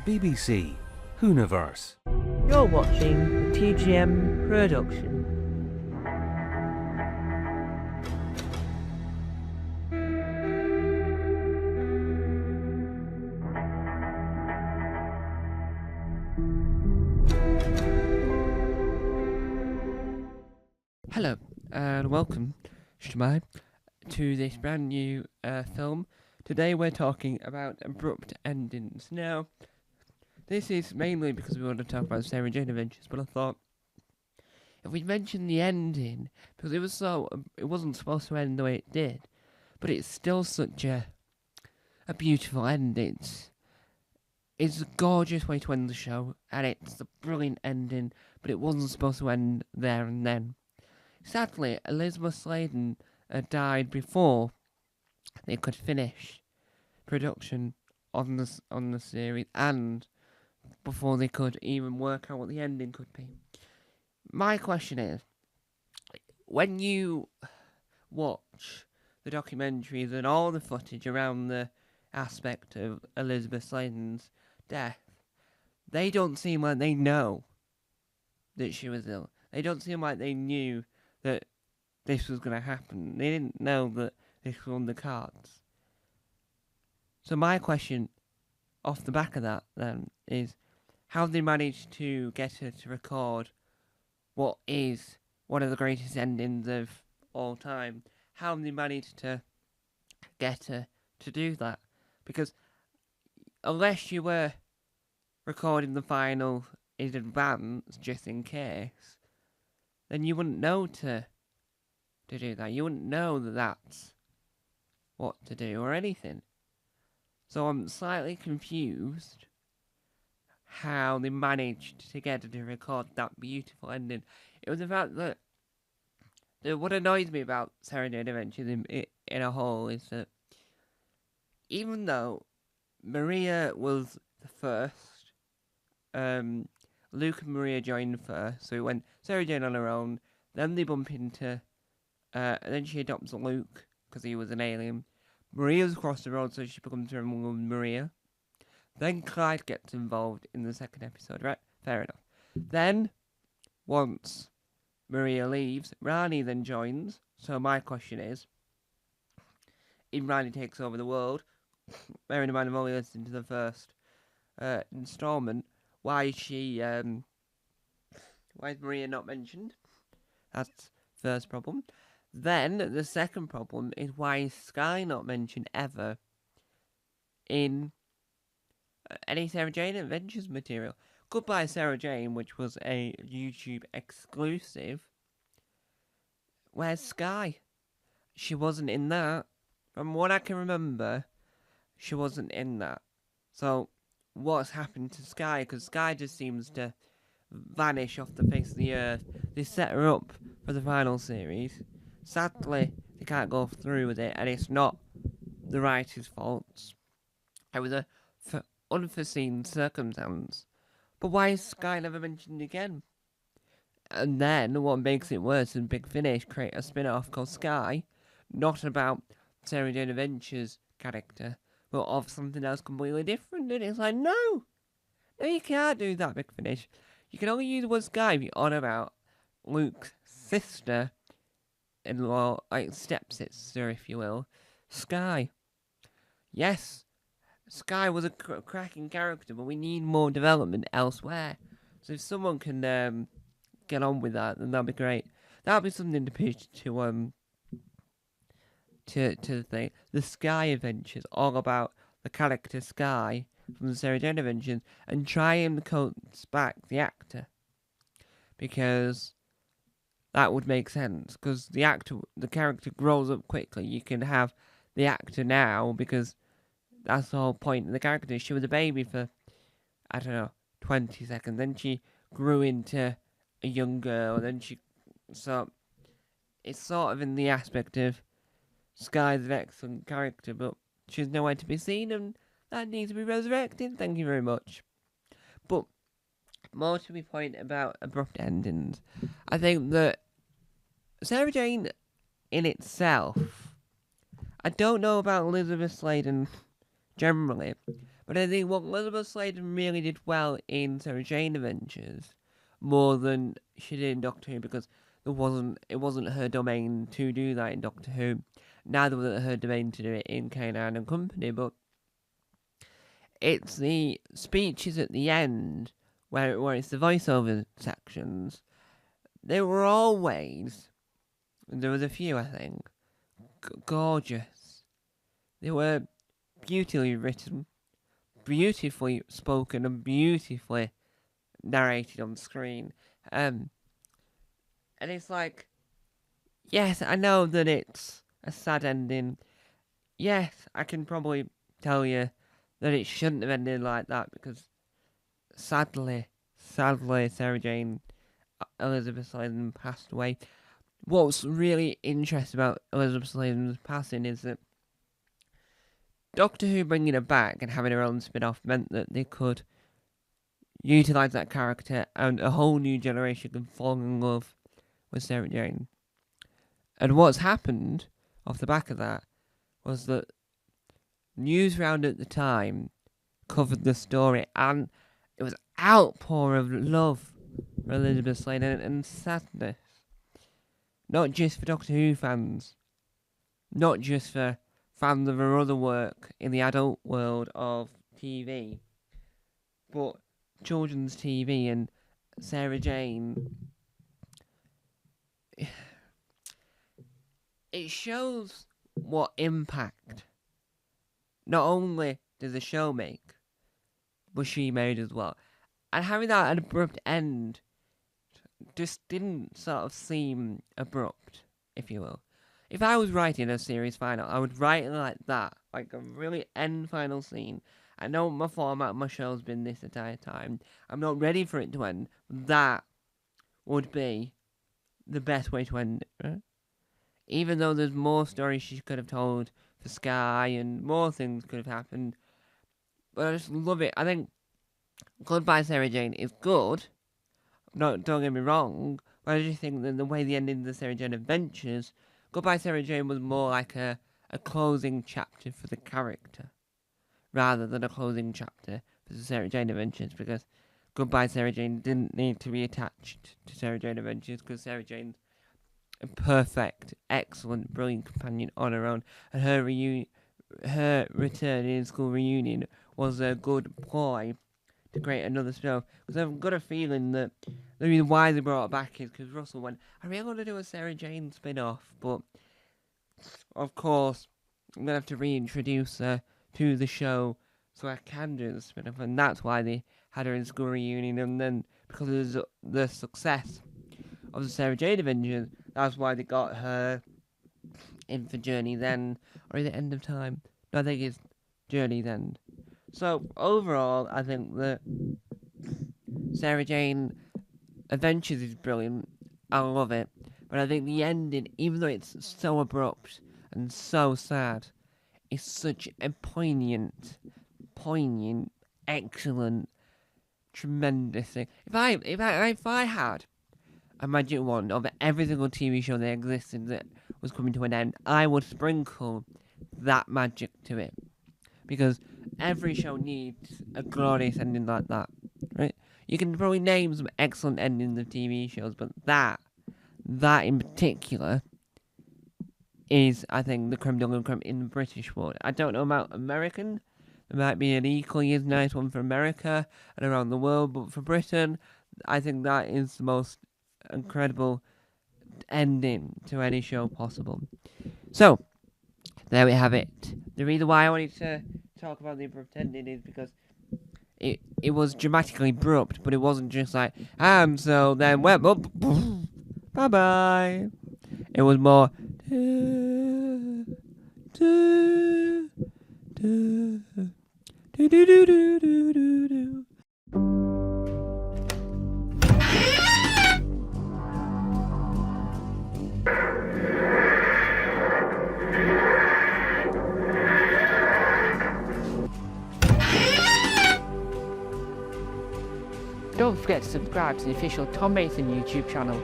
BBC Hooniverse. You're watching the TGM production. Hello, and welcome, Shmai, to this brand new film. Today we're talking about Abrupt Endings. Now, this is mainly because we want to talk about Sarah Jane Adventures, but I thought if we mention the ending, because it wasn't supposed to end the way it did, but it's still such a beautiful end. It's a gorgeous way to end the show, and it's a brilliant ending, but it wasn't supposed to end there and then. Sadly, Elizabeth Sladen died before they could finish production on the series, and before they could even work out what the ending could be. My question is, when you watch the documentaries and all the footage around the aspect of Elizabeth Sladen's death, they don't seem like they know that she was ill. They don't seem like they knew that this was going to happen. They didn't know that this was on the cards. So my question off the back of that then is, how have they managed to get her to record what is one of the greatest endings of all time? How have they managed to get her to do that? Because unless you were recording the final in advance, just in case, then you wouldn't know to do that. You wouldn't know that that's what to do or anything. So I'm slightly confused how they managed to get her to record that beautiful ending. It was the fact that what annoys me about Sarah Jane Adventures in a whole is that even though Maria was the first, Luke and Maria joined first, so it went Sarah Jane on her own, then they bump into, and then she adopts Luke, because he was an alien. Maria's across the road, so she becomes her own woman, Maria. Then Clyde gets involved in the second episode, right? Fair enough. Then, once Maria leaves, Rani then joins, so my question is, if Rani takes over the world, bearing in mind I've only listened to the first installment, why is Maria not mentioned? That's first problem. Then the second problem is, why is Sky not mentioned ever in any Sarah Jane Adventures material? Goodbye Sarah Jane, which was a YouTube exclusive. Where's Sky? She wasn't in that. From what I can remember, she wasn't in that. So what's happened to Sky? Because Sky just seems to vanish off the face of the earth. They set her up for the final series. Sadly, they can't go through with it, and it's not the writer's fault. It was a unforeseen circumstance. But why is Sky never mentioned again? And then, what makes it worse is Big Finish create a spin-off called Sky, not about Sarah Jane Adventures' character, but of something else completely different. And it's like, no, you can't do that, Big Finish. You can only use the word Sky if you're on about Luke's sister-in-law, like stepsister, if you will, Sky. Yes, Sky was a cracking character, but we need more development elsewhere. So if someone can get on with that, then that'd be great. That'd be something to pitch to the thing. The Sky Adventures, all about the character Sky from the Sarah Jane Adventures, and try and coax back the actor, because that would make sense. Because the character grows up quickly. You can have the actor now, because that's the whole point of the character. She was a baby for, 20 seconds. Then she grew into a young girl. Then so it's sort of in the aspect of Sky's an excellent character, but she's nowhere to be seen, and that needs to be resurrected. Thank you very much. But more to be point about Abrupt Endings, I think that Sarah Jane in itself, I don't know about Elizabeth Sladen generally, But I think what Elizabeth Sladen really did well in Sarah Jane Adventures, more than she did in Doctor Who, because it wasn't her domain to do that in Doctor Who. Neither was it her domain to do it in K9 and Company, but it's the speeches at the end, where it's the voiceover sections. They were always, there was a few I think, gorgeous. They were beautifully written, beautifully spoken, and beautifully narrated on screen. And it's like, yes, I know that it's a sad ending. Yes, I can probably tell you that it shouldn't have ended like that, because sadly, Sarah Jane Elizabeth Sladen passed away. What's really interesting about Elizabeth Sladen's passing is that Doctor Who bringing her back and having her own spin-off meant that they could utilise that character and a whole new generation can fall in love with Sarah Jane. And what's happened off the back of that was that news round at the time covered the story, and it was outpour of love for Elizabeth Sladen and sadness. Not just for Doctor Who fans, not just for fans of her other work in the adult world of TV, but children's TV and Sarah Jane. It shows what impact not only does the show make, but she made as well. And having that abrupt end just didn't sort of seem abrupt, if you will. If I was writing a series final, I would write it like that, like a really end final scene. I know my format of my show's been this entire time. I'm not ready for it to end. That would be the best way to end it, right? Even though there's more stories she could have told for Sky and more things could have happened. But I just love it. I think Goodbye Sarah Jane is good. Don't get me wrong. But I just think that the way the ending of the Sarah Jane Adventures, Goodbye Sarah Jane was more like a closing chapter for the character, rather than a closing chapter for the Sarah Jane Adventures, because Goodbye Sarah Jane didn't need to be attached to Sarah Jane Adventures, because Sarah Jane's a perfect, excellent, brilliant companion on her own, and her return in school reunion was a good ploy to create another show, because I've got a feeling that the reason why they brought it back is because Russell went, I really want to do a Sarah Jane spin-off, but of course I'm going to have to reintroduce her to the show so I can do the spin-off, and that's why they had her in school reunion. And then because of the success of the Sarah Jane Adventures, that's why they got her in for Journey's End, or is it End of Time? No, I think it's Journey's End. So overall, I think that Sarah Jane Adventures is brilliant. I love it, but I think the ending, even though it's so abrupt and so sad, is such a poignant, excellent, tremendous thing. If I had a magic wand of every single TV show that existed that was coming to an end, I would sprinkle that magic to it, because every show needs a glorious ending like that, right? You can probably name some excellent endings of TV shows, but that in particular is, I think, the creme de la creme in the British world. I don't know about American. There might be an equally as nice one for America and around the world, but for Britain, I think that is the most incredible ending to any show possible. So, there we have it. The reason why I wanted to talk about the abrupt ending is because it was dramatically abrupt, but it wasn't just like, and so then went up, bye bye. It was more, Don't forget to subscribe to the official Tom Mason YouTube channel.